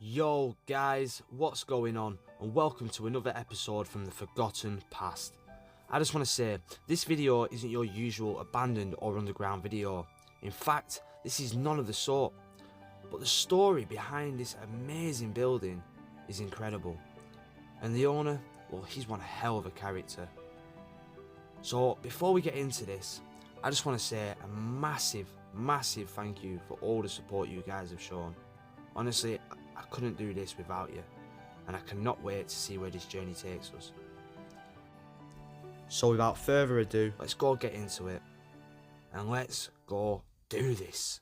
Yo guys, what's going on, and welcome to another episode from the Forgotten Past. I just want to say, this video isn't your usual abandoned or underground video. In fact, this is none of the sort. But the story behind this amazing building is incredible. And the owner, well, he's one hell of a character. So before we get into this, I just want to say a massive thank you for all the support you guys have shown. Honestly, I couldn't do this without you, and I cannot wait to see where this journey takes us. So without further ado, let's go get into it, and let's go do this.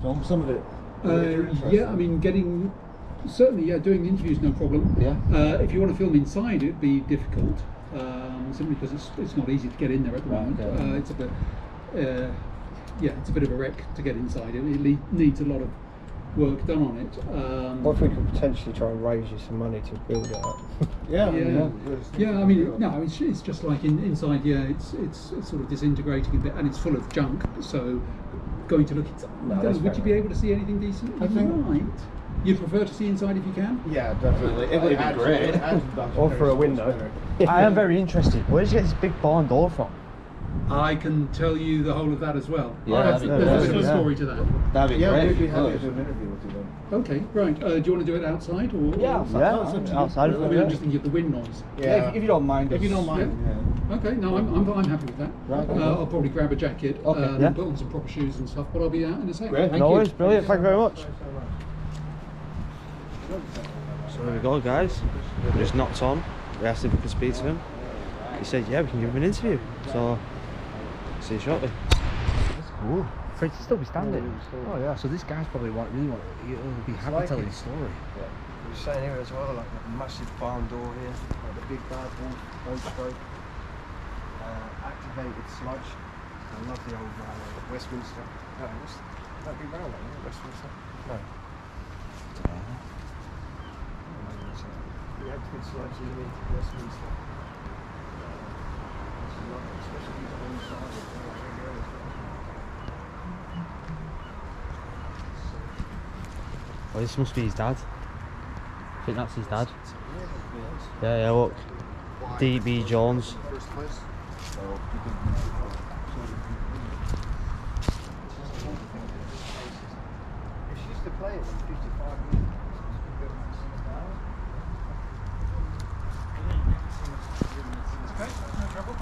Film some of it. Yeah, I mean, doing the interviews no problem. Yeah. If you want to film inside, it'd be difficult, simply because it's not easy to get in there at the moment. Okay. It's a bit, it's a bit of a wreck to get inside. It needs a lot of work done on it. What if we could potentially try and raise you some money to build it up? I mean, no, it's just like inside. Yeah, it's sort of disintegrating a bit, and it's full of junk. So, going to look inside, would you be able to see anything decent? I think. Right. You'd prefer to see inside if you can? Yeah, definitely. It would be great. Or for a window. I am very interested. Where did you get this big barn door from? I can tell you the whole of that as well. Yeah, There's a bit of a story to that. That'd be Yeah, great. we'd be happy to do an interview with you then. Okay, right. Do you want to do it outside or? Yeah, outside. I mean, I'm just thinking of the wind noise. Yeah, if you don't mind. If you don't mind. Yeah. Okay, no, I'm happy with that. Right, I'll probably grab a jacket, yeah. put on some proper shoes and stuff, but I'll be out in a second. Great. No worries, brilliant. Thank you very much. So there we go guys, we just knocked on, we asked if we could speak to him. He said yeah, we can give him an interview, so see you shortly. That's cool. For it to still be standing. Oh yeah, so this guy's probably he'll be happy telling his story. Yeah. We were saying here as well, like a massive barn door here, like the big bad wolf, boat stroke, activated sludge. I love the old Westminster. That'd be round, right? Westminster? No. The activated sludge in Westminster. Especially on the side of Oh, this must be his dad. I think that's his dad. Yeah, look. D.B. Jones. First place. She used to play it in 55 years. Okay, no trouble.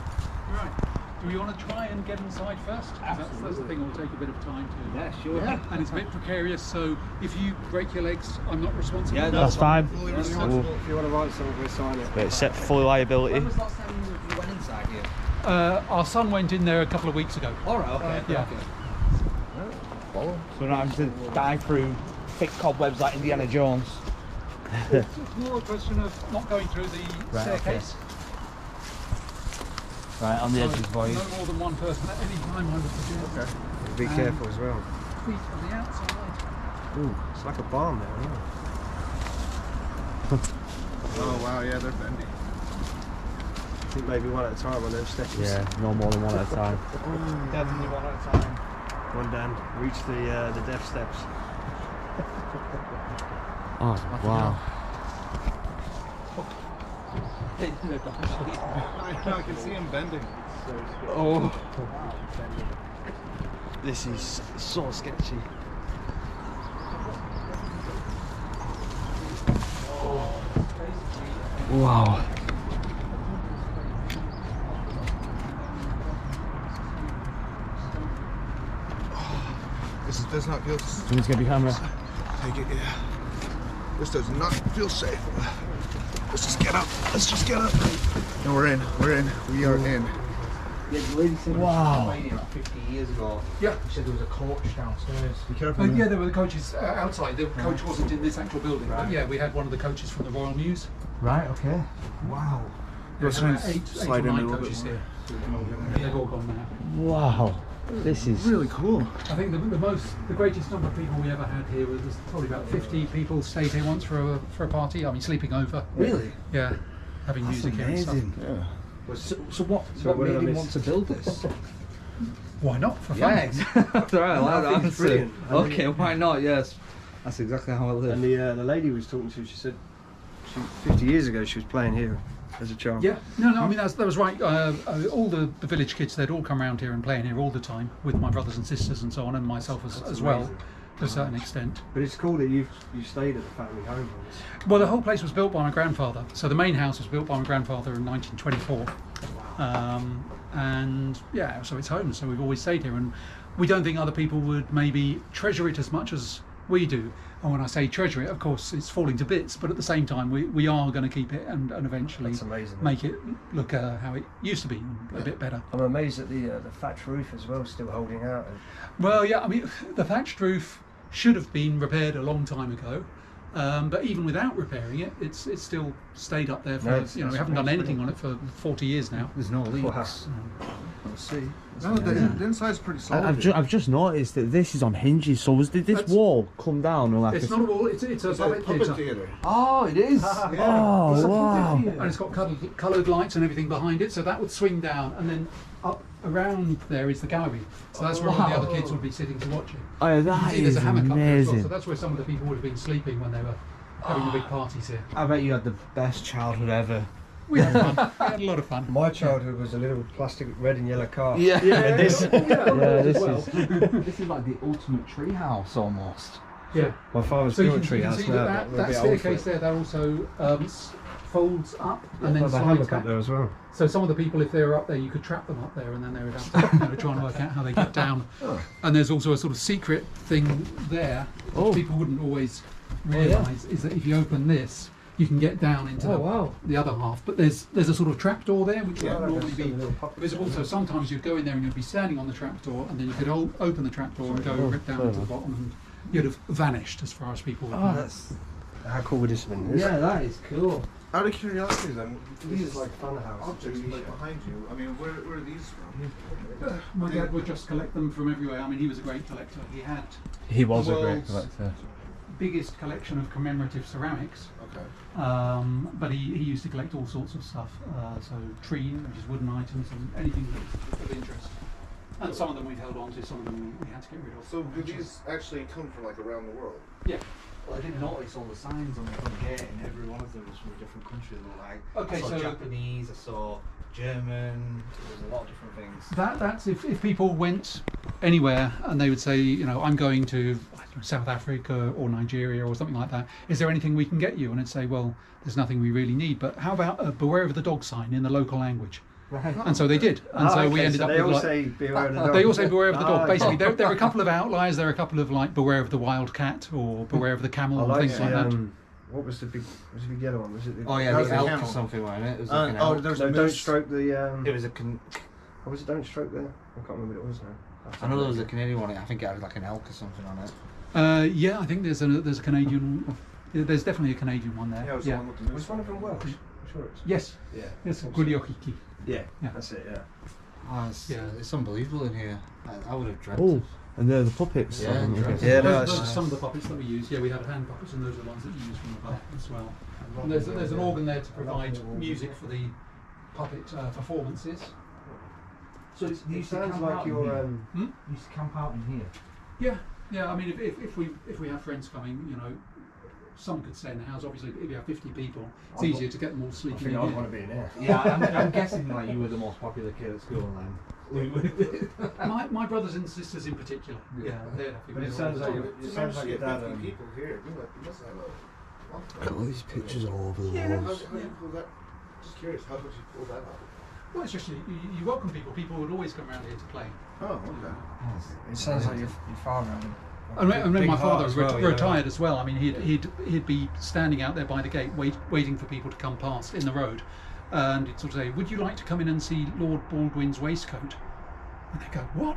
Right. Do we want to try and get inside first? That's the thing that will take a bit of time to. Yeah, sure. Yeah, and it's a bit precarious, so if you break your legs, I'm not responsible. Yeah, That's fine. If you want to write something, we'll sign it. But it's set for full liability. When was the last time you went inside here? Our son went in there a couple of weeks ago. Alright, okay. Yeah. Okay. So we're not having to dive through thick cobwebs like Indiana Jones. It's more a question of not going through the staircase. Right, on the edges for you. No more than one person at any time, I would suggest. Okay. Be careful as well. Feet on the outside. Ooh, it's like a barn there, isn't it? Oh wow, yeah, they're bendy. I think maybe one at a time on those steps. Yeah, no more than one at a time. Definitely one at a time. One down, reach the death steps. Oh, wow. I can see him bending. Oh. This is so sketchy. Wow. This does not feel. Someone's gonna be camera. Take it, yeah. This does not feel safe. Let's just get up. Let's just get up. No, we're in. We're in. We are in. Yeah, the lady said Wow. about 50 years ago. Yeah. She said there was a coach downstairs. Be careful. Yeah, there were the coaches outside. The coach wasn't in this actual building, but yeah, we had one of the coaches from the Royal Mews. Right, okay. Wow. There's about eight or nine coaches here. They've all gone now. Wow. This is really cool. I think the greatest number of people we ever had here was probably about 50 people stayed here once for a party. I mean, sleeping over. Really? Yeah, having music here and stuff. Yeah. So what what made did I him miss? want to build this? Why not? For fun. Yeah, exactly. Right, I like that think it's answer. brilliant. Okay, why not? Yes, that's exactly how I live. And the lady we was talking to, she said 50 years ago she was playing here as a child. Yeah, no, I mean that was right. All the village kids, they'd all come around here and play in here all the time with my brothers and sisters and so on, and myself as well, to a certain extent. But it's cool that you stayed at the family home on this. Well, the whole place was built by my grandfather. So the main house was built by my grandfather in 1924. And yeah, so it's home. So we've always stayed here, and we don't think other people would maybe treasure it as much as we do. And when I say treasure it, of course, it's falling to bits. But at the same time, we are going to keep it and eventually That's amazing. make it look how it used to be, a bit better. I'm amazed at the thatch roof as well, still holding out. Well, yeah, I mean, the thatched roof should have been repaired a long time ago. But even without repairing it, it's still stayed up there for, No, we haven't done anything on it for 40 years now. There's no leaks. Wow. Let's see. No, the inside's pretty solid. I've just noticed that this is on hinges. So did this That's- wall come down or like? It's not a wall, it's a puppet theatre. theater. Oh, it is. Oh wow! And it's got coloured lights and everything behind it, so that would swing down, and then up around there is the gallery. So that's where all the other kids would be sitting to watch it. Oh, You can that see there's is a hammock up there as well, so amazing. that's where some of the people would have been sleeping when they were having the big parties here. I bet you had the best childhood ever. We had fun. We had a lot of fun. My childhood was a little plastic red and yellow car. Yeah. And this, Yeah, this is. This is like the ultimate treehouse almost. Yeah. my father's So you built can, a tree you can house see now. that, but we're a that bit old for staircase it. there, that also folds up and then There's a slides hammock back. up there as well. So some of the people, if they were up there, you could trap them up there, and then they would have to try and work out how they get down. Oh. And there's also a sort of secret thing there, which Oh. people wouldn't always realise, is that if you open this, you can get down into the other half. But there's a sort of trapdoor there, which would normally be visible. So sometimes you'd go in there and you'd be standing on the trapdoor, and then you could open the trapdoor and go right down to the bottom, and you'd have vanished as far as people would know. that's. How cool would this have been? Yeah, that is cool. Out of curiosity, then, This these is like fun house. objects like behind you. I mean, where are these from? My dad would just collect them from everywhere. I mean, he was a great collector. He had He was the a great world's collector. biggest collection of commemorative ceramics. Okay. But he used to collect all sorts of stuff. So treen, which is wooden items, and anything that's of interest. And some of them we've held on to, some of them we had to get rid of. So do these actually come from like around the world? Yeah. Well, I did notice all the signs on the front gate, and every one of them was from a different country. Like, Okay, I saw so- Japanese, I saw German. There's a lot of different things. That's if people went anywhere and they would say, I'm going to South Africa or Nigeria or something like that. Is there anything we can get you? And I'd say, well, there's nothing we really need. But how about a beware of the dog sign in the local language? Right. And so they did. And so we ended up They with all like, say beware of the dog. they all say beware of the dog. Ah, Basically, there are a couple of outliers. There are a couple of like beware of the wild cat or beware of the camel I or like things like that. What was the big yellow one? Was it the Oh yeah, That was the a elk camel. or something, wasn't it? It was like an Oh, elk. there's No, a don't moose. stroke the It was a. what was it? Don't stroke the I can't remember what it was now. I know there was a Canadian one. I think it had like an elk or something on it. Yeah, I think there's a Canadian. There's definitely a Canadian one there. Yeah, it was the one with the moose. Was one of them Welsh? I'm sure it was. Yes. Yeah. Yes. Gwiliochiki. Yeah. Yeah. That's it. Yeah. Oh, it's, Yeah. it's unbelievable in here. I would have dreamt. Oh, of- and they're the puppets. Yeah, haven't we? dreamt. Yeah, no, those it's are just- some of the puppets that we use. Yeah, we had hand puppets, and those are the ones that you use from above as well. And there's an organ there to provide music for the puppet performances. So it's, It sounds like you're. You used to camp out in here. Yeah. I mean, if we have friends coming, some could stay in the house. Obviously, if you have 50 people, it's I've easier to get them all I sleeping think in I'd here. want to be in here. Yeah, I'm guessing like you were the most popular kid at school then. My brothers and sisters in particular. Yeah, they're happy But with it all sounds the like time. it sounds like your dad. people here. You must have a lot. Look at all these pictures all over the How walls. do you pull that? Just curious. How did you pull that out? Well, it's just you welcome people. People would always come around here to play. Oh, okay. It sounds like your father. And when Big my heart father as was well, you know. retired as well, I mean, he'd be standing out there by the gate, waiting for people to come past in the road, and he'd sort of say, "Would you like to come in and see Lord Baldwin's waistcoat?" And they go, "What?"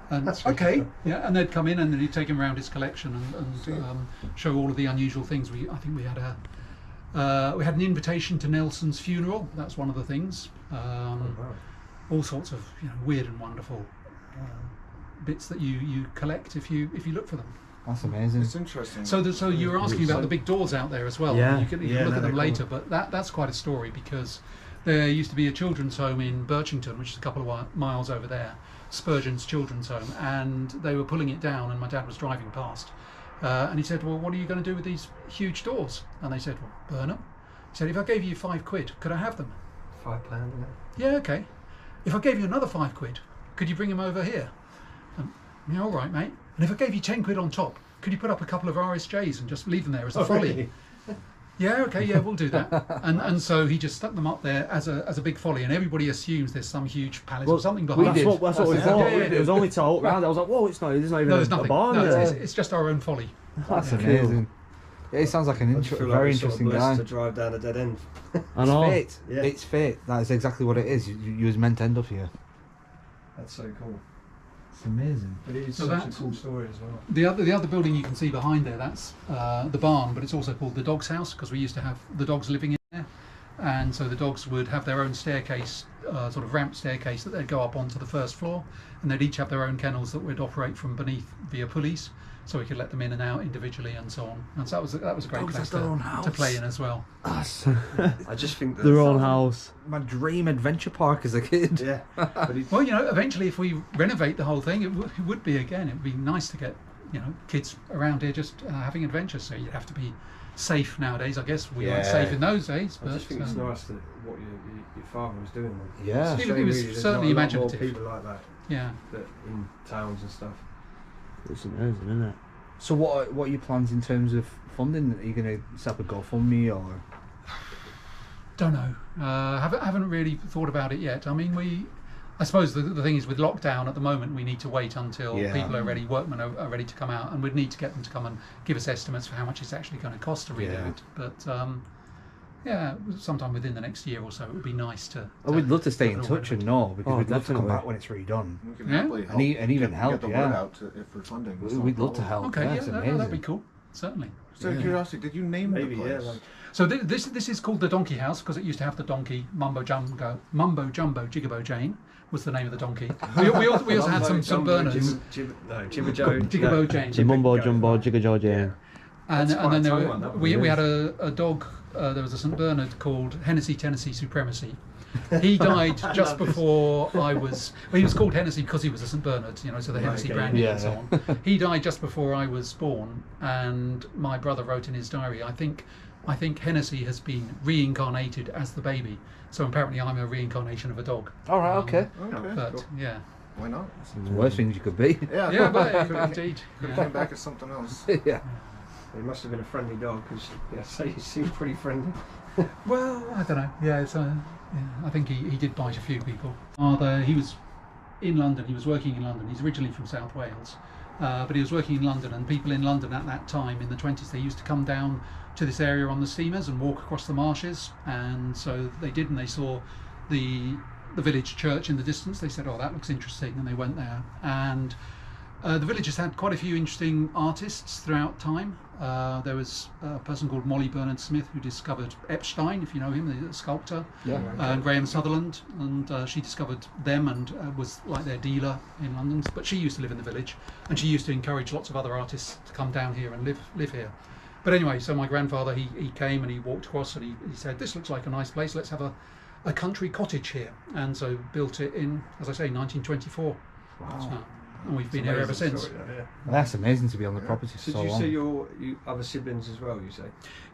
And That's really okay, cool. yeah, and they'd come in and then he'd take him around his collection and show all of the unusual things. I think we had an invitation to Nelson's funeral. That's one of the things. All sorts of weird and wonderful bits that you collect if you look for them. That's amazing. It's interesting. So you were asking about the big doors out there as well. Yeah. You can Yeah, look no, at them they're later, but that's quite a story because there used to be a children's home in Birchington, which is a couple of miles over there, Spurgeon's Children's Home, and they were pulling it down, and my dad was driving past, and he said, well, what are you going to do with these huge doors? And they said, well, burn them. He said, if I gave you £5, could I have them? £5, Yeah, okay. If I gave you another £5, could you bring them over here? Yeah, all right, mate. And if I gave you £10 on top, could you put up a couple of RSJs and just leave them there as a folly? Really? Yeah, okay, yeah, we'll do that. And so he just stuck them up there as a big folly, and everybody assumes there's some huge palace or something behind it. That's what we thought. Yeah, It was only to look round. I was like, whoa, it's not. There's not even there's a nothing. barn No, there. it's just our own folly. That's Yeah. amazing. Yeah, he sounds like an I just feel very like we're sort of interesting blessed guy. to drive down a dead end. I know. It's fate. Yeah. It's fate. That is exactly what it is. You was meant to end up here. That's so cool. It's amazing. But it is So such a that's- cool story as well. The other building you can see behind there, that's the barn, but it's also called the dog's house because we used to have the dogs living in there, and so the dogs would have their own staircase, sort of ramp staircase that they'd go up onto the first floor, and they'd each have their own kennels that would operate from beneath via pulleys, so we could let them in and out individually and so on. And so that was a great Dogs place have their own to house. play in as well. I just think that Their own house. My dream adventure park as a kid. Yeah, but it, Well, eventually if we renovate the whole thing, it would be again. It would be nice to get kids around here just having adventures. So you'd have to be safe nowadays. I guess we weren't Yeah. safe in those days, I but just think it's nice that what your father was doing. Then. Yeah. It's a He shame was really there's certainly not a lot more imaginative. people like that yeah. in towns and stuff. It's amazing, isn't it? So what are your plans in terms of funding? Are you going to set up a GoFundMe or? Don't know. Haven't really thought about it yet. I mean, I suppose the thing is with lockdown at the moment, we need to wait until Yeah. people are ready, workmen are ready to come out, and we'd need to get them to come and give us estimates for how much it's actually going to cost to redo Yeah. it. But yeah, sometime within the next year or so, it would be nice to. Oh, we'd love to stay in have it touch all and know because Oh, we'd love to come definitely. back when it's redone. We can Yeah. happily help. And even get help, the yeah. word out for funding. That's not a We'd love to problem. help. Okay, Yeah, yeah, it's that'd amazing. be cool. Certainly. Just out of curiosity, did you name Maybe, the yeah. place? Like, So this is called the Donkey House because it used to have the donkey Mumbo Jumbo Jigabo Jane was the name of the donkey. We also had some burners. Jibber Joe. Jigabo Jane. The mumbo jumbo jigga jawja. Yeah. And That's quite then a there tongue were, one, that one, we yeah. had a dog. There was a St Bernard called Hennessy Tennessee Supremacy. He died just before I was. Well, he was called Hennessy because he was a St Bernard, so the Right, Hennessy okay, brandy yeah. and so on. He died just before I was born, and my brother wrote in his diary, I think Hennessy has been reincarnated as the baby. So apparently I'm a reincarnation of a dog. All right, okay. Okay, But cool. yeah, Why not? It's the worst things you could be. Yeah, yeah, but indeed. Could have Yeah. came back as something else. Yeah. He must have been a friendly dog because he seemed pretty friendly. Well, I don't know. Yeah, I think he did bite a few people. He was in London. He was working in London. He's originally from South Wales, but he was working in London. And people in London at that time in the 20s, they used to come down to this area on the steamers and walk across the marshes. And so they did, and they saw the village church in the distance. They said, "Oh, that looks interesting," and they went there. And the village has had quite a few interesting artists throughout time. There was a person called Molly Bernard Smith who discovered Epstein, if you know him, the sculptor, and Graham Sutherland, and she discovered them and was like their dealer in London. But she used to live in the village, and she used to encourage lots of other artists to come down here and live here. But anyway, so my grandfather, he came and he walked across and he said, "This looks like a nice place, let's have a country cottage here." And so built it in, as I say, 1924. Wow. So, and we've been here ever since. That's amazing to be on the property for Did so you long. see your other siblings as well? You say?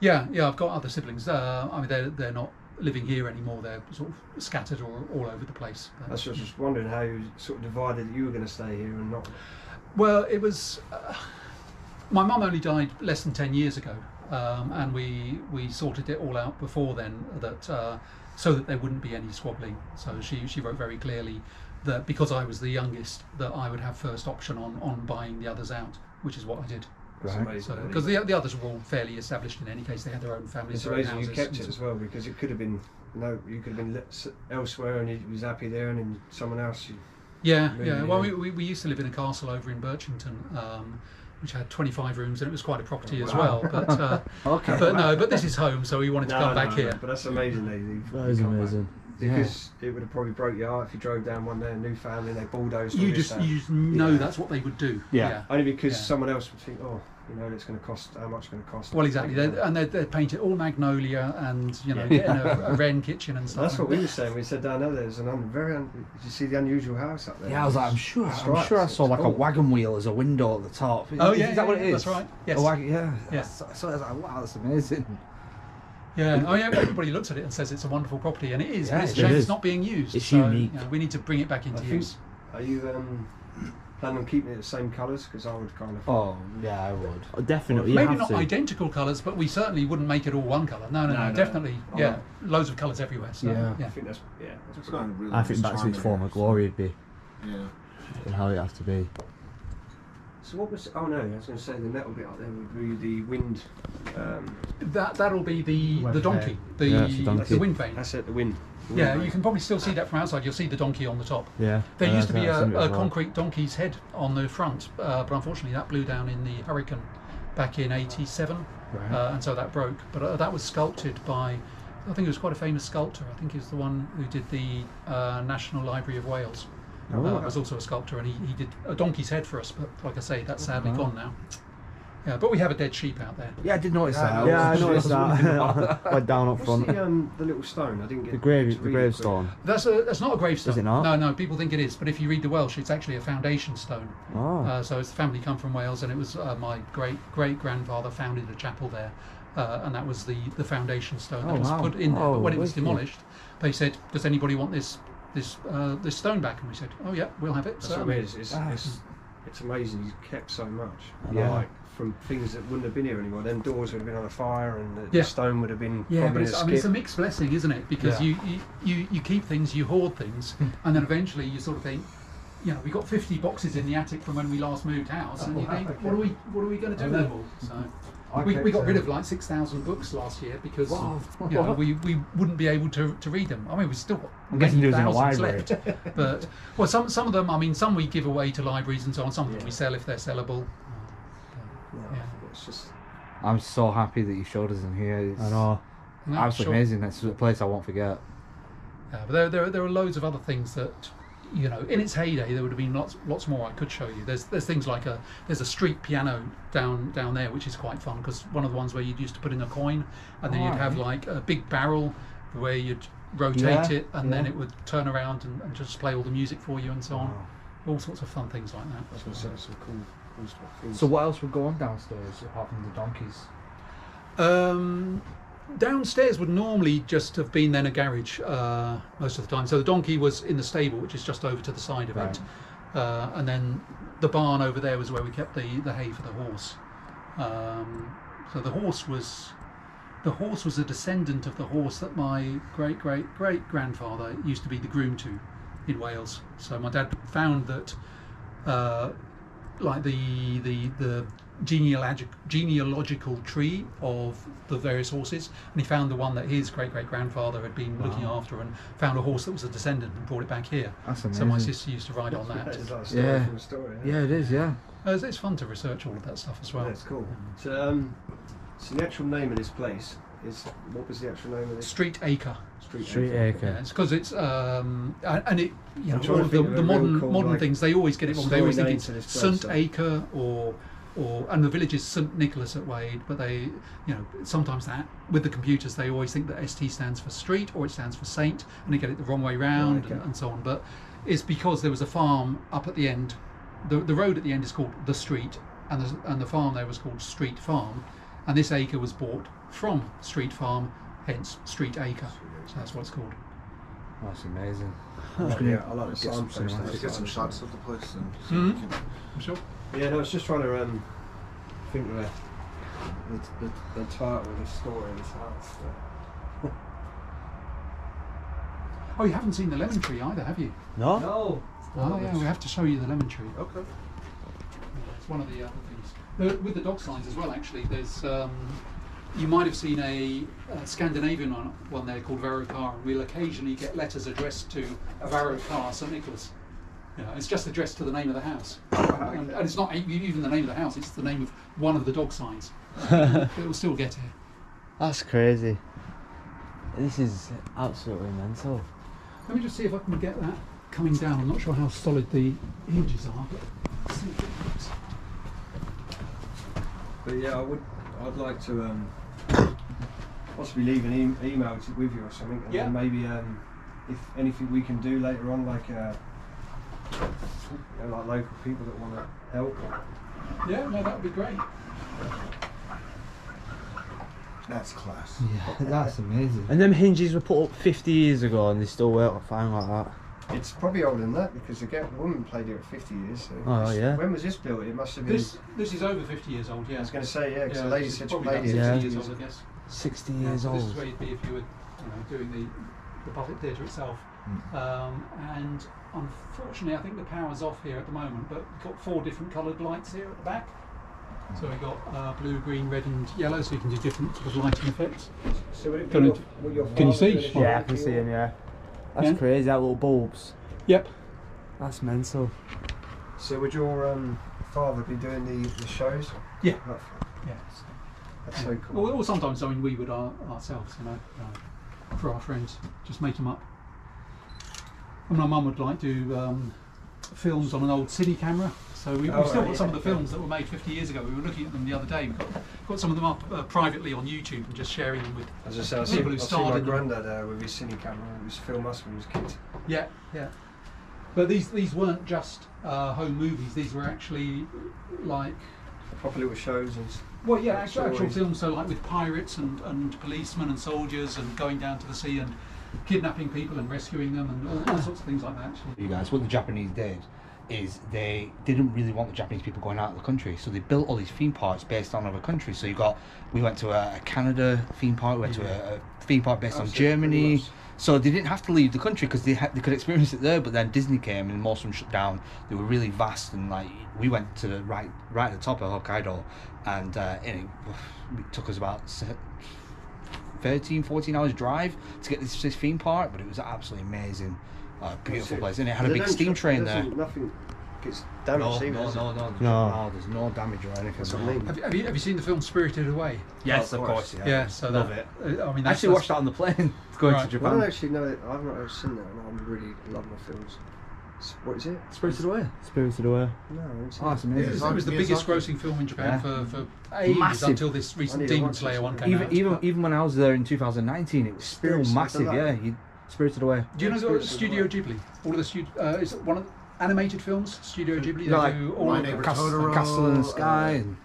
Yeah, I've got other siblings. I mean, they're not living here anymore. They're sort of scattered all over the place. I was just wondering how you sort of divided that you were going to stay here and not. Well, it was. My mum only died less than 10 years ago, and we sorted it all out before then, that so that there wouldn't be any squabbling. So she wrote very clearly that because I was the youngest, that I would have first option on buying the others out, which is what I did. That's Right. amazing. So because the others were all fairly established in any case, they had their own families. It's their own amazing you houses kept and it so- as well because it could have been you could have been elsewhere and he was happy there and then someone else. Yeah, Really, yeah. Well, yeah. we used to live in a castle over in Birchington, which had 25 rooms, and it was quite a property as Wow. well. But Okay. but this is home, so we wanted to come back here. But that's amazing. That is amazing. because it would have probably broke your heart if you drove down one day, a new family, and they bulldozed. You just know that's what they would do. Yeah. Only because someone else would think, oh, it's going to cost, how much it's going to cost. Well, exactly. They're painted all magnolia and, getting a wren kitchen and stuff. That's what we were saying. We said down there, there's did you see the unusual house up there? Yeah, I was like, I'm sure I saw like a cool. wagon wheel as a window at the top. Oh, Is that what it is? That's right. Yes. A wagon, yeah. Yeah. So I was like, wow, that's amazing. Yeah. Oh, yeah. Everybody looks at it and says it's a wonderful property, and it is. Yeah, But it's it a shame is. it's not being used. It's so, unique. We need to bring it back into use. Are you planning on keeping it the same colours? Because I would kind of. Oh, yeah, I would. Oh, definitely. Maybe you not have to. identical colours, but we certainly wouldn't make it all one colour. No, definitely. Oh, Yeah, loads of colours everywhere. So, Yeah. I think that's It's got really I think that's its former glory would be, Yeah. and how it has to be. So what was? Oh no, I was going to say the metal bit up there would be the wind. That'll be the donkey, Yeah, it's a donkey. the wind vane. That's it, the wind. Yeah, you can probably still see that from outside. You'll see the donkey on the top. Yeah. There used to be I've seen it a as well. concrete donkey's head on the front, but unfortunately that blew down in the hurricane back in '87, Right. and so that broke. But that was sculpted by, I think it was quite a famous sculptor. I think he was the one who did the National Library of Wales. Was also a sculptor, and he did a donkey's head for us. But like I say, that's sadly gone now. Yeah, but we have a dead sheep out there. Yeah, I did notice that. Yeah, I noticed that. Went down up What's front. the little stone? I didn't get The to read it gravestone. That's not a gravestone. Is it not? No, people think it is. But if you read the Welsh, it's actually a foundation stone. Oh. So it's the family come from Wales, and it was my great grandfather founded a chapel there, and that was the foundation stone that was put in there. But when it was wicked. demolished, they said, "Does anybody want this stone back?" And we said, "Oh yeah, we'll have it." That's what it is. It's amazing. He's kept so much. Yeah. Like from things that wouldn't have been here anymore. Them doors would have been on a fire, and the Yeah. stone would have been Yeah, probably but in a I mean, it's a skip. mixed blessing, isn't it? Because Yeah. you keep things, you hoard things, and then eventually you sort of think, we got 50 boxes in the attic from when we last moved house, and you think, what are we going to do with them all? So we got rid of like 6,000 books last year because we wouldn't be able to read them. I mean, we still got I'm guessing many there was in a thousands library. left, but some of them, I mean, some we give away to libraries and so on. Some of them we sell if they're sellable. Yeah. It's just I'm so happy that you showed us in here. It's I know. No, absolutely sure. amazing. It's a place I won't forget. Yeah, but there are loads of other things that, in its heyday there would have been lots more I could show you. There's things like there's a street piano down there which is quite fun, because one of the ones where you'd used to put in a coin, and then you'd have like a big barrel where you'd rotate it, and then it would turn around and just play all the music for you and so on. All sorts of fun things like that. I was going to say some cool stuff. Things. So what else would go on downstairs apart from the donkeys? Downstairs would normally just have been then a garage most of the time. So the donkey was in the stable, which is just over to the side of it, and then the barn over there was where we kept the hay for the horse. So the horse was a descendant of the horse that my great grandfather used to be the groom to in Wales. So my dad found that like the genealogical tree of the various horses, and he found the one that his great grandfather had been looking after, and found a horse that was a descendant and brought it back here. That's So amazing. my sister used to ride on that. It's like a story Yeah. from a story. Yeah, it is. Yeah. It's fun to research all of that stuff as well. That's cool. So the actual name of this place is, what was the actual name of this? Street Acre. Street Acre. Yeah, it's because it's and it I'm trying all to of think the of a real modern cool, modern like, things, they always get it wrong. They always think story it's name to this place, St though. Acre or and the village is St Nicholas at Wade, but they sometimes that with the computers they always think that ST stands for street or it stands for saint, and they get it the wrong way round. Okay. and so on. But it's because there was a farm up at the end. The road at the end is called the street, and the farm there was called Street Farm, and this acre was bought from Street Farm, hence Street Acre. So that's what it's called. That's amazing. Yeah, I like the Get some, signpost. get some shots of the place and so Mhm. we can, I'm sure. Yeah, no, I was just trying to think of the title of the story of this house. Oh, you haven't seen the lemon tree either, have you? No? No. Oh yeah, we have to show you the lemon tree. okay. It's one of the other things. With the dog signs as well, actually, there's you might have seen a Scandinavian one there called Varokar, and we'll occasionally get letters addressed to a Varokar St Nicholas. It's just addressed to the name of the house, and it's not even the name of the house; it's the name of one of the dog signs. It will still get here. That's crazy. This is absolutely mental. Let me just see if I can get that coming down. I'm not sure how solid the hinges are, but let's see if it works. But yeah, I'd like to possibly leave an email with you or something, and then maybe if anything we can do later on, like like local people that want to help. Yeah, no, that would be great. That's class. Yeah, that's amazing. And them hinges were put up 50 years ago and they still work fine like that. It's probably older than that because the woman played here at 50 years. So Oh, yeah. When was this built? It must have been. This is over 50 years old, yeah. I was going to say, yeah, because the lady said she probably played about here. 60 at years 50 old, I guess. 60 Yeah, years so this is old. where you'd be if you were doing the puppet theatre itself. And unfortunately, I think the power's off here at the moment, but we've got 4 different coloured lights here at the back. So we've got blue, green, red and yellow, so you can do different sort of lighting effects. So would it be Can your you father see? doing it? Yeah, I can see them, yeah. That's Yeah. crazy, that little bulbs. Yep. That's mental. So would your father be doing the shows? Yeah. That's Yeah. so cool. Or sometimes, I mean, we would ourselves, for our friends, just make them up. And my mum would like do films on an old cine camera. So we've still got some of the films that were made 50 years ago. We were looking at them the other day. We've got some of them up privately on YouTube and just sharing them with As I say, people who I've seen starred my in them. granddad with his cine camera. He was film us when he was kids. Yeah, yeah. But these weren't just home movies. These were actually like, Proper little shows and. well, yeah, actual stories. films. So like with pirates and policemen and soldiers and going down to the sea and kidnapping people and rescuing them and all sorts of things like that. Actually. You guys, what the Japanese did is they didn't really want the Japanese people going out of the country, so they built all these theme parks based on other countries. So we went to a Canada theme park, we went to a theme park based on Germany. So they didn't have to leave the country because they could experience it there. But then Disney came and most of them shut down. They were really vast, and like we went to the right at the top of Hokkaido, and it took us about 13-14 hours drive to get this theme park, but it was absolutely amazing. Beautiful place, and it had a big steam train there. Nothing gets damaged. No, there's no damage or anything. That's what I mean. Have you seen the film Spirited Away? Yes, Oh, of of course. course, Yeah, So love that, it. I mean, I actually watched that on the plane going to Right. I Japan. don't actually know it. I've not actually seen that, and I really love my films. What is it? Spirited Away. Spirited Away. No, I haven't seen Oh, it's it. amazing. It was the biggest grossing film in Japan for ages Massive. until this recent I need to Demon watch Slayer this. one came out. Even when I was there in 2019, it was still Spirited massive. Away. Yeah, Spirited Away. Do you know Spirited Studio Away. Ghibli? All of the is it one of the animated films? Studio Ghibli. They Like do all My of Neighbor them. Totoro. Castle in the Sky. And,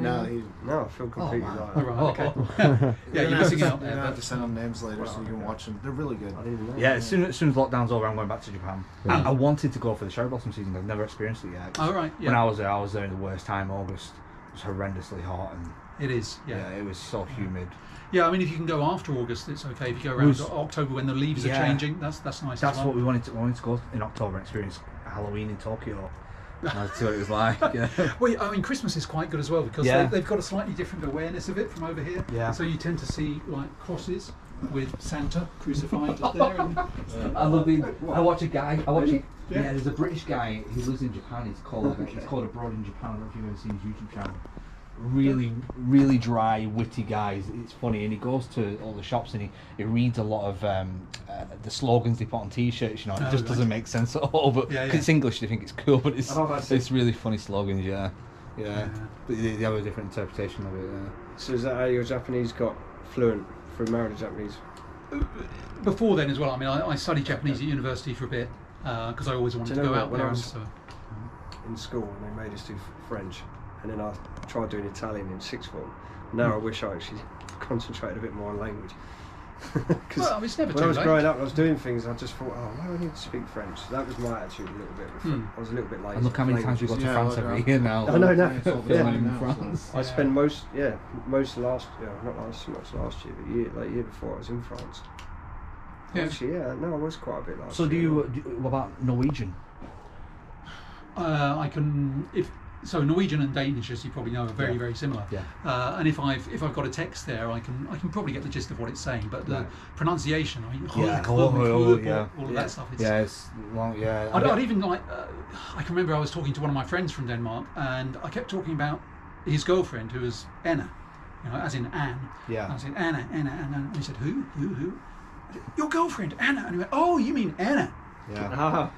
No, he. No, I feel completely wow. Oh, like right, okay. Yeah, you're missing out You're there. gonna have But, to send them names later so you can watch them. They're really good. I didn't even know. yeah, as soon as lockdown's over, I'm going back to Japan. I wanted to go for the cherry blossom season. I've never experienced it yet. all right. When Yeah, I was there in the worst time, August. It was horrendously hot, and it is. yeah, it was so humid. Yeah, I mean, if you can go after August, it's okay. If you go around Was- October when the leaves are Yeah. changing, that's nice. That's as well. what we wanted to go in October and experience Halloween in Tokyo. And see what it was like. Yeah. Well, I mean, Christmas is quite good as well because Yeah. they've got a slightly different awareness of it from over here. Yeah. So you tend to see like crosses with Santa crucified up there. And, I love the. I watch a guy. Yeah. Yeah, there's a British guy who lives in Japan. He's called Abroad in Japan. I don't know if you've ever seen his YouTube channel. Really dry, witty guy. It's funny, and he goes to all the shops and he reads a lot of the slogans they put on T-shirts. You know, it Oh, just right. doesn't make sense at all. But Yeah, 'cause yeah. it's English, they think it's cool. But it's Oh, that's it. it's really funny slogans. Yeah. Yeah. But they have a different interpretation of it. So is that how your Japanese got fluent through married Japanese? Before then as well, I mean, I studied Japanese at university for a bit because I always wanted Do to you know go what, out when there. I And was- so, In school, and they made us do French, and then I tried doing Italian in sixth form. Now I wish I actually concentrated a bit more on language. Because well, it's never when too I was late. growing up, and I was doing things. I just thought, oh, why do I need to speak French? That was my attitude a little bit. I was a little bit lazy. And look how many times we with go to Yeah, France look, every year now. I know, no. Filming Yeah. in France. I spent most last, not last, so much last year, but year before I was in France. Yeah. Actually, I was quite a bit last So year. what about Norwegian? I can so Norwegian and Danish, as you probably know, are very very similar. Yeah. And if I've got a text there, I can probably get the gist of what it's saying. But the Right. pronunciation, I mean, Yeah. all Yeah. of that stuff. It's, Yeah, it's long. Yeah. I'd even like. I can remember I was talking to one of my friends from Denmark, and I kept talking about his girlfriend, who was Anna, as in Anne. Yeah. I said Anna, and he said who? your girlfriend, Anna. And he went, oh, you mean Anna? Yeah.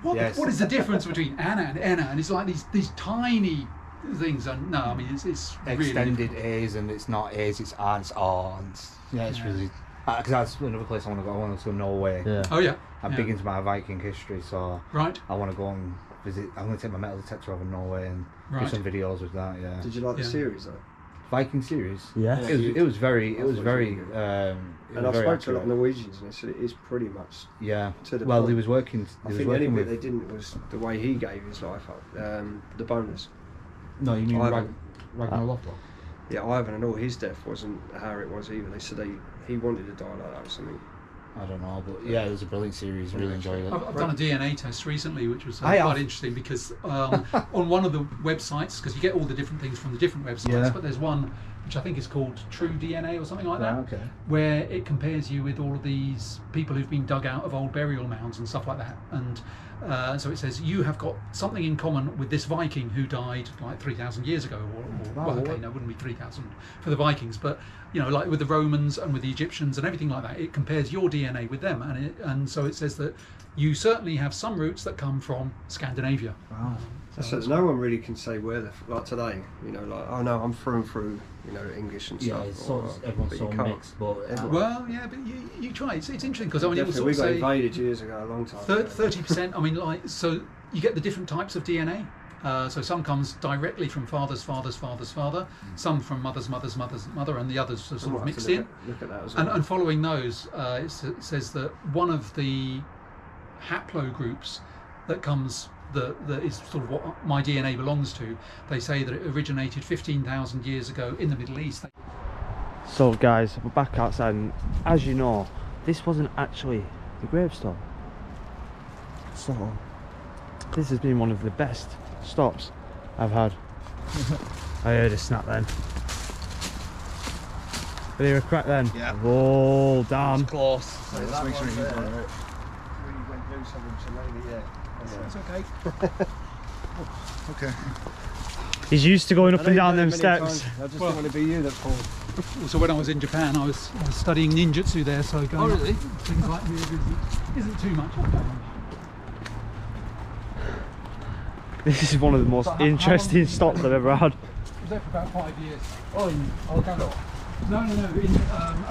What is the difference between Anna and Anna? And it's like these tiny things. And no, I mean, it's Extended really A's, and it's not A's, it's R, it's R. And it's really... Because that's another place I want to go. I want to go to Norway. Yeah. Oh, yeah. I'm yeah. big into my Viking history, so Right. I want to go and visit. I'm going to take my metal detector over Norway and do Right. some videos with that. Yeah. Did you like the Yeah. series though? Viking series. Yeah. It was very. I thought it was really good. And I've spoken to a lot of Norwegians, and it is pretty much Yeah. to the Well, point. he was working. I think the only bit they didn't was the way he gave his life up. The bonus. No, you mean Ivan. Ragnar Lothbrok? Yeah, Ivan and all his death wasn't how it was either. They said he wanted to die like that or something. I don't know, but yeah, it was a brilliant series. Really enjoyed it. I've done a DNA test recently, which was I quite have. interesting because on one of the websites, because you get all the different things from the different websites, Yeah. but there's one which I think is called True DNA or something like that, okay. where it compares you with all of these people who've been dug out of old burial mounds and stuff like that. And so it says you have got something in common with this Viking who died like 3,000 years ago, well, okay, no, it wouldn't be 3,000 for the Vikings, but you know, like with the Romans and with the Egyptians and everything like that. It compares your DNA with them, and so it says that you certainly have some roots that come from Scandinavia. Wow. So no one really can say where like today, you know, like, oh no, I'm through and through, you know, English and Yeah, stuff. it's sort of, everyone's so mixed, but Well, yeah, but you try. It's interesting because I mean, it will Definitely, sort we of got say invaded years ago, a long time ago. 30%. I mean, like, so you get the different types of DNA. So some comes directly from father's father's father's father, some from mother's mother's mother's mother, and the others are sort We'll of have to mixed in. look at that as well. And following those, it says that one of the haplogroups that comes that is sort of what my DNA belongs to. They say that it originated 15,000 years ago in the Middle East. So guys, we're back outside, and as you know, this wasn't actually the gravestone. So this has been one of the best stops I've had. I heard a snap then. Did you hear a crack then? Yeah. Oh, damn. Close. Let's make sure he's all right. We went through something, so maybe, yeah. It's okay. Okay. He's used to going up I and know down them you've done it steps. many times. I just Well- didn't want to be you that fall. So when I was in Japan, I was studying ninjutsu there, so going up things like this isn't too much. This is one of the most So how interesting long- stops I've ever had. I was there for about 5 years. Oh, in Hokkaido? No, in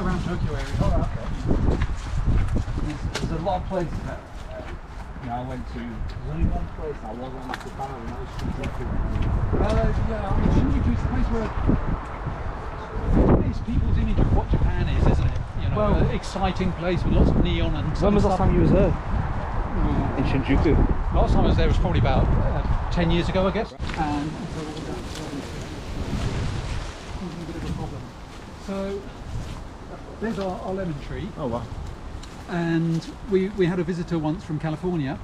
around Tokyo area. Oh, okay. There's a lot of places that I went to. There's only one place I wasn't in Japan, and that was Shinjuku. Yeah, I mean, Shinjuku is the place where it's people's image of what Japan is, isn't it? You know, Well- an exciting place with lots of neon and When was the last stuff. time you was there? In Shinjuku? Last time I was there was probably about 10 years ago, I guess. And so there's our lemon tree. Oh wow. And we had a visitor once from California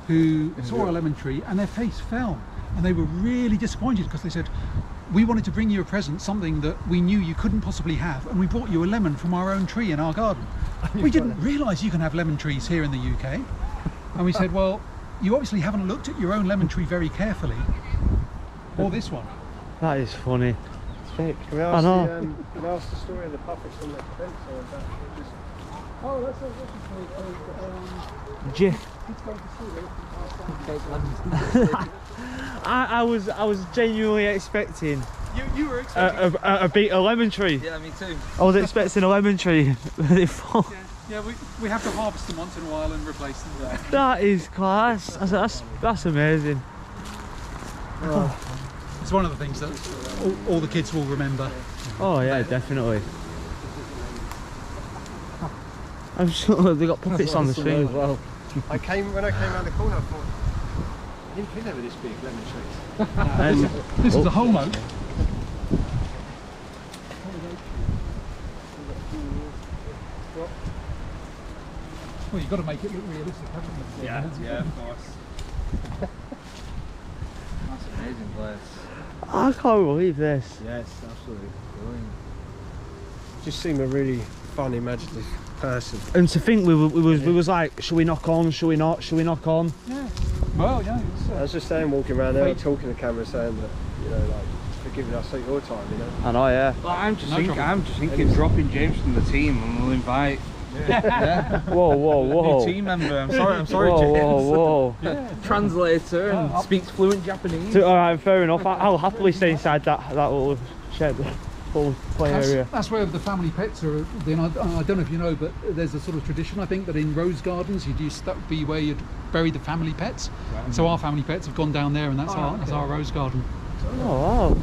who saw a lemon tree and their face fell, and they were really disappointed because they said, we wanted to bring you a present, something that we knew you couldn't possibly have, and we brought you a lemon from our own tree in our garden. We didn't realise you can have lemon trees here in the UK. And we said, well, you obviously haven't looked at your own lemon tree very carefully, or this one. That is funny. Can we I ask, know. can I ask the story of the puppets on that fence? Or is that just... Oh, that's a J kids going to school. I was genuinely expecting You were expecting. a lemon tree. Yeah, me too. I was expecting a lemon tree. They fall. Yeah, we have to harvest them once in a while and replace them. That is class. That's amazing. It's one of the things that all the kids will remember. Oh yeah, definitely. I'm sure they got puppets on the screen. When I came around the corner, I thought, I didn't think they were this big, lemon trees. This is a holm oak. Well, you've got to make it look realistic, haven't you? Yeah, of course. That's an amazing place. I can't believe this. Yes, absolutely brilliant. Just seem a really fun, imaginative person. And to think we was like, should we knock on? Should we not? Should we knock on? Yeah. Well, yeah. I was just saying, walking around there, talking to the camera, saying that, you know, like, for giving us your time, you know. I know, yeah. Well, I'm just No thinking, trouble. dropping James from the team, and we'll invite Yeah. Whoa, whoa, whoa. New team member. I'm sorry, Whoa, James. whoa, whoa. Translator and speaks fluent Japanese. Alright, fair enough. I'll happily stay inside that little shed, full play area. That's where the family pets are. Then I don't know if you know, but there's a sort of tradition, I think, that in rose gardens that would be where you'd bury the family pets. Right. So our family pets have gone down there, and that's our rose garden. Oh wow!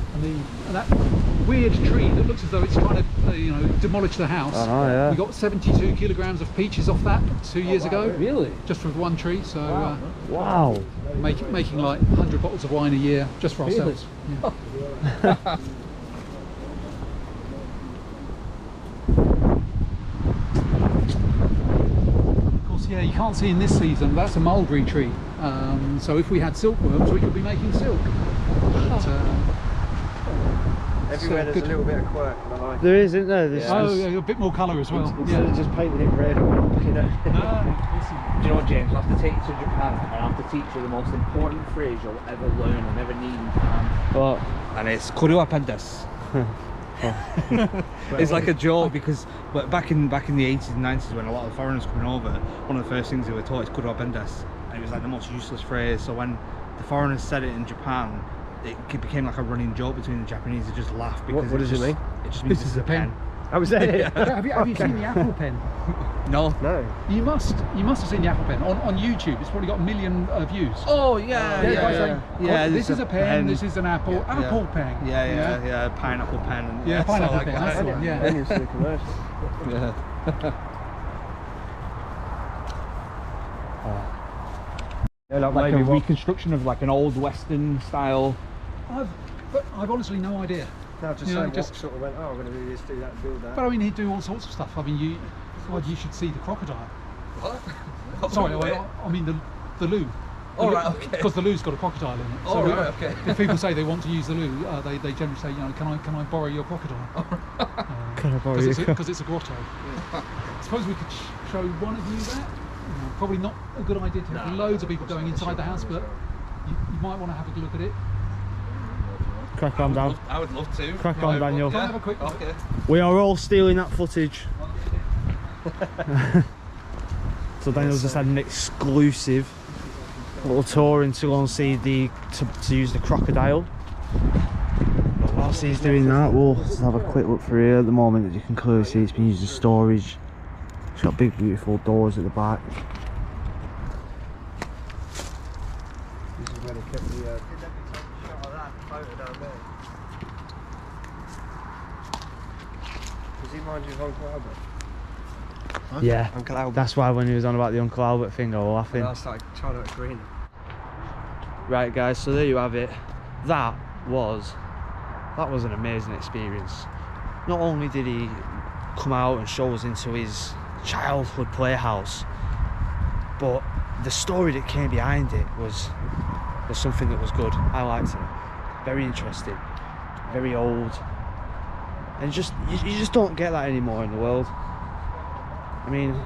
And that weird tree that looks as though it's trying to demolish the house. I know, yeah. We got 72 kilograms of peaches off that 2 years ago. Really? Just from one tree. So wow. Making like 100 bottles of wine a year just for ourselves. Yeah. Yeah, you can't see in this season, that's a mulberry tree. So if we had silkworms, we could be making silk. But, everywhere there's a little bit of quirk. There is, isn't there? Yeah, a bit more colour as well. Instead of just painting it red. Do you know what, James? I'll have to take you to Japan and I'll have to teach you the most important phrase you'll ever learn and ever need in Japan. What? And it's Kuru appendes. It's like a joke because back in the 80s and 90s when a lot of foreigners coming over, one of the first things they were taught is Kuru appendes, and it was like the most useless phrase. So when the foreigners said it in Japan, it became like a running joke between the Japanese. They just laughed because what does it mean? It just means this is a pen. That was it. Yeah. Have you seen the Apple Pen? No. You must have seen the Apple Pen on YouTube. It's probably got 1 million views. Oh yeah. This is a pen. This is an apple. Yeah, Apple pen. Yeah. Pineapple pen. Yeah, pineapple pen. That's the one. Yeah. Then you see the commercial. Like a reconstruction of like an old Western style. I've honestly no idea. No, just sort of went, oh, I'm going to do this, do that, build that. But I mean, he'd do all sorts of stuff. I mean, you should see the crocodile. What? Sorry, I mean the loo. Oh, right, okay. Because the loo's got a crocodile in it. Oh, So right, okay. If people say they want to use the loo, they generally say, can I borrow your crocodile? Can I borrow your crocodile? Because it's a grotto. I suppose we could show one of you that. Probably not a good idea to have loads of people going inside the house, but you might want to have a look at it. Crack on, Dan. I would love to. Crack on, Daniel. Can I have a quick look? Okay. We are all stealing that footage. So Daniel's just had an exclusive little tour into go and see to use the crocodile. But whilst he's doing that, we'll just have a quick look through here. At the moment, as you can clearly see, it's been used as storage. It's got big, beautiful doors at the back. This is where they kept the... Did let me take a shot of that photo down there? Does he mind you of Uncle Albert? Huh? Yeah, Uncle Albert. That's why when he was on about the Uncle Albert thing, I was laughing. And I started trying to agree. Right guys, so there you have it. That was an amazing experience. Not only did he come out and show us into his childhood playhouse, but the story that came behind it was something that was good. I liked it. Very interesting, very old, and you just don't get that anymore in the world. I mean,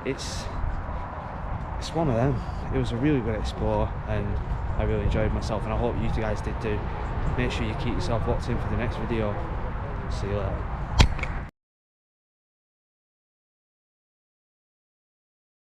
it's one of them. It was a really good explore and I really enjoyed myself, and I hope you guys did too. Make sure you keep yourself locked in for the next video. See you later.